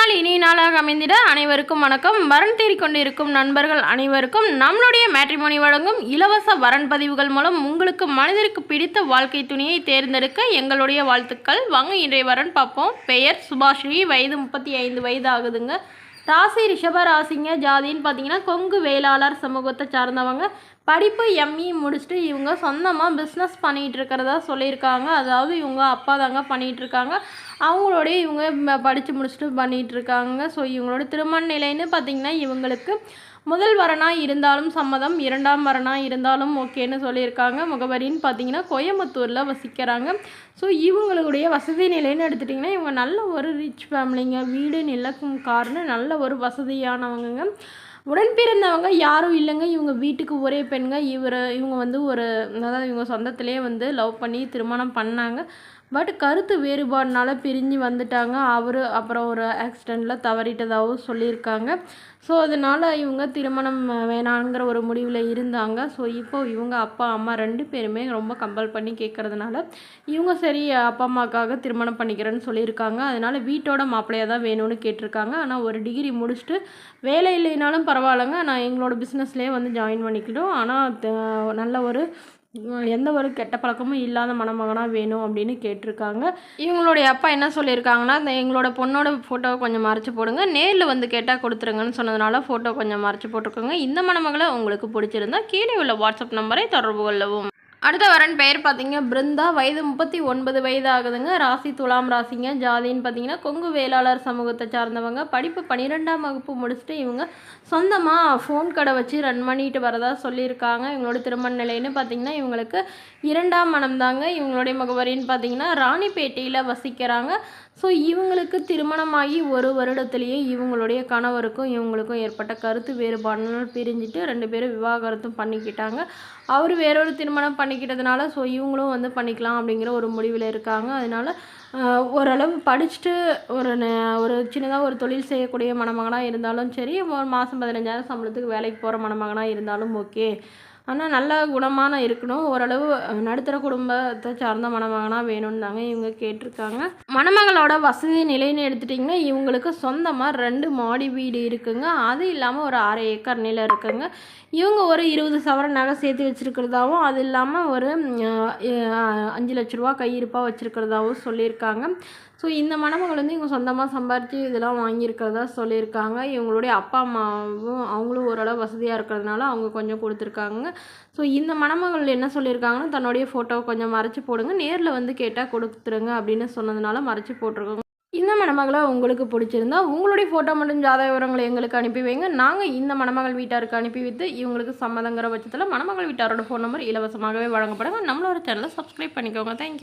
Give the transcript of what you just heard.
நாள் இனிய நாளாக அமைந்திட அனைவருக்கும் வணக்கம். வரன் தேடிக்கொண்டிருக்கும் நண்பர்கள் அனைவருக்கும் நம்மளுடைய மேட்ரிமோனி வழங்கும் இலவச வரன் பதிவுகள் மூலம் உங்களுக்கு மனிதருக்கு பிடித்த வாழ்க்கை துணையை தேர்ந்தெடுக்க எங்களுடைய வாழ்த்துக்கள். வாங்க இன்றைய வரன் பார்ப்போம். பெயர் சுபாஸ்ரீ, வயது 35 வயது ஆகுதுங்க. ராசி ரிஷப ராசிங்க. ஜாதின்னு பார்த்தீங்கன்னா கொங்கு வேளாளர் சமூகத்தை சார்ந்தவங்க. படிப்பு எம்இ முடிச்சுட்டு இவங்க சொந்தமாக பிஸ்னஸ் பண்ணிகிட்டு இருக்கிறதா சொல்லியிருக்காங்க. அதாவது இவங்க அப்பா தாங்க பண்ணிகிட்ருக்காங்க. அவங்களோடைய இவங்க படித்து முடிச்சுட்டு பண்ணிகிட்ருக்காங்க. ஸோ இவங்களோட திருமண நிலைன்னு பார்த்திங்கன்னா இவங்களுக்கு முதல் வரனாக இருந்தாலும் சம்மதம், இரண்டாம் வரனாக இருந்தாலும் ஓகேன்னு சொல்லியிருக்காங்க. முகவரின்னு பார்த்தீங்கன்னா கோயம்புத்தூரில் வசிக்கிறாங்க. ஸோ இவங்களுடைய வசதி நிலைன்னு எடுத்துட்டிங்கன்னா இவங்க நல்ல ஒரு ரிச் ஃபேமிலிங்க. வீடு நிலம் கார்னு நல்ல ஒரு வசதியானவங்க. உடன் பிறந்தவங்க யாரும் இல்லைங்க. இவங்க வீட்டுக்கு ஒரே பெண்ங்க. இவங்க வந்து அதாவது இவங்க சொந்தத்திலே வந்து லவ் பண்ணி திருமணம் பண்ணாங்க. பட் கருத்து வேறுபாடுனால பிரிஞ்சு வந்துட்டாங்க. அப்புறம் ஒரு ஆக்சிடெண்ட்டில் தவறிட்டதாகவும் சொல்லியிருக்காங்க. ஸோ அதனால் இவங்க திருமணம் வேணாங்கிற ஒரு முடிவில் இருந்தாங்க. ஸோ இப்போது இவங்க அப்பா அம்மா 2 பேருமே ரொம்ப கம்பல் பண்ணி கேட்குறதுனால இவங்க சரி அப்பா அம்மாவுக்காக திருமணம் பண்ணிக்கிறேன்னு சொல்லியிருக்காங்க. அதனால் வீட்டோட மாப்பிள்ளையாக தான் வேணும்னு கேட்டிருக்காங்க. ஆனால் ஒரு டிகிரி முடிச்சுட்டு வேலை இல்லைனாலும் பரவாயில்லைங்க, நான் எங்களோட பிஸ்னஸ்லேயே வந்து ஜாயின் பண்ணிக்கிட்டோம், ஆனால் நல்ல ஒரு எந்த ஒரு கெட்ட பழக்கமும் இல்லாத மணமகனாக வேணும் அப்படின்னு கேட்டிருக்காங்க. இவங்களுடைய அப்பா என்ன சொல்லியிருக்காங்கன்னா, எங்களோட பொண்ணோட ஃபோட்டோவை கொஞ்சம் மறைச்சி போடுங்க, நேரில் வந்து கேட்டால் கொடுத்துருங்கன்னு சொன்னதுனால ஃபோட்டோ கொஞ்சம் மறைச்சி போட்டிருக்கோங்க. இந்த மணமகளை உங்களுக்கு பிடிச்சிருந்தா கீழே உள்ள வாட்ஸ்அப் நம்பரை தொடர்பு கொள்ளவும். அடுத்த வரன் பெயர் பார்த்தீங்க பிருந்தா, வயது 39 வயது ஆகுதுங்க. ராசி துலாம் ராசிங்க. ஜாதின்னு பார்த்தீங்கன்னா கொங்கு வேளாளர் சமூகத்தை சார்ந்தவங்க. படிப்பு 12ஆம் வகுப்பு முடிச்சுட்டு இவங்க சொந்தமாக ஃபோன் கடை வச்சு ரன் பண்ணிட்டு வரதா சொல்லியிருக்காங்க. இவங்களோட திருமண நிலைன்னு பார்த்தீங்கன்னா இவங்களுக்கு 2ஆம் மனம் தாங்க. இவங்களுடைய முகவரின்னு பார்த்தீங்கன்னா ராணிப்பேட்டையில் வசிக்கிறாங்க. ஸோ இவங்களுக்கு திருமணமாகி ஒரு வருடத்திலேயே இவங்களுடைய கணவருக்கும் இவங்களுக்கும் ஏற்பட்ட கருத்து வேறுபாடுனால் பிரிஞ்சுட்டு 2 பேரும் விவாகரத்தும் பண்ணிக்கிட்டாங்க. அவர் வேறொரு திருமணம் பண்ணிக்கிட்டதுனால ஸோ இவங்களும் வந்து பண்ணிக்கலாம் அப்படிங்கிற ஒரு முடிவில் இருக்காங்க. அதனால் ஓரளவு படிச்சுட்டு ஒரு சின்னதாக ஒரு தொழில் செய்யக்கூடிய மணமகனாக இருந்தாலும் சரி, ஒரு மாதம் 15,000 சம்பளத்துக்கு வேலைக்கு போகிற மணமகனாக இருந்தாலும் ஓகே. ஆனால் நல்ல குணமான இருக்கணும், ஓரளவு நடுத்தர குடும்பத்தை சார்ந்த மணமகனாக வேணும்னு தாங்க இவங்க கேட்டிருக்காங்க. மணமகளோட வசதி நிலைன்னு எடுத்துட்டிங்கன்னா இவங்களுக்கு சொந்தமாக 2 மாடி வீடு இருக்குங்க. அது இல்லாமல் ஒரு 1/2 ஏக்கர் நிலம் இருக்குங்க. இவங்க ஒரு 20 சவரன் நகை சேர்த்து வச்சுருக்கிறதாவும், அது இல்லாமல் ஒரு 5 லட்ச ரூபா கையிருப்பாக வச்சுருக்கிறதாவும் சொல்லியிருக்காங்க. ஸோ இந்த மணமகள் வந்து இவங்க சொந்தமாக சம்பாரித்து இதெல்லாம் வாங்கியிருக்கிறதா சொல்லியிருக்காங்க. இவங்களுடைய அப்பா அம்மாவும் அவங்களும் ஓரளவு வசதியாக இருக்கிறதுனால அவங்க கொஞ்சம் கொடுத்துருக்காங்க. ஸோ இந்த மணமகள் என்ன சொல்லியிருக்காங்கன்னா, தன்னுடைய ஃபோட்டோவை கொஞ்சம் மறைச்சி போடுங்க, நேரில் வந்து கேட்டால் கொடுத்துருங்க அப்படின்னு சொன்னதுனால மறைச்சி போட்டிருக்காங்க. இந்த மணமகளை உங்களுக்கு பிடிச்சிருந்தா உங்களுடைய ஃபோட்டோ மற்றும் ஜாதக விவரங்களை எங்களுக்கு அனுப்பி வைங்க. நாங்கள் இந்த மணமகள் வீட்டாருக்கு அனுப்பி வைத்து இவங்களுக்கு சம்மதங்கிற பட்சத்தில் மணமகள் வீட்டாரோட ஃபோன் நம்பர் இலவசமாகவே வழங்கப்படுங்க. நம்மளோட சேனலை சப்ஸ்கிரைப் பண்ணிக்கோங்க. தேங்க்யூ.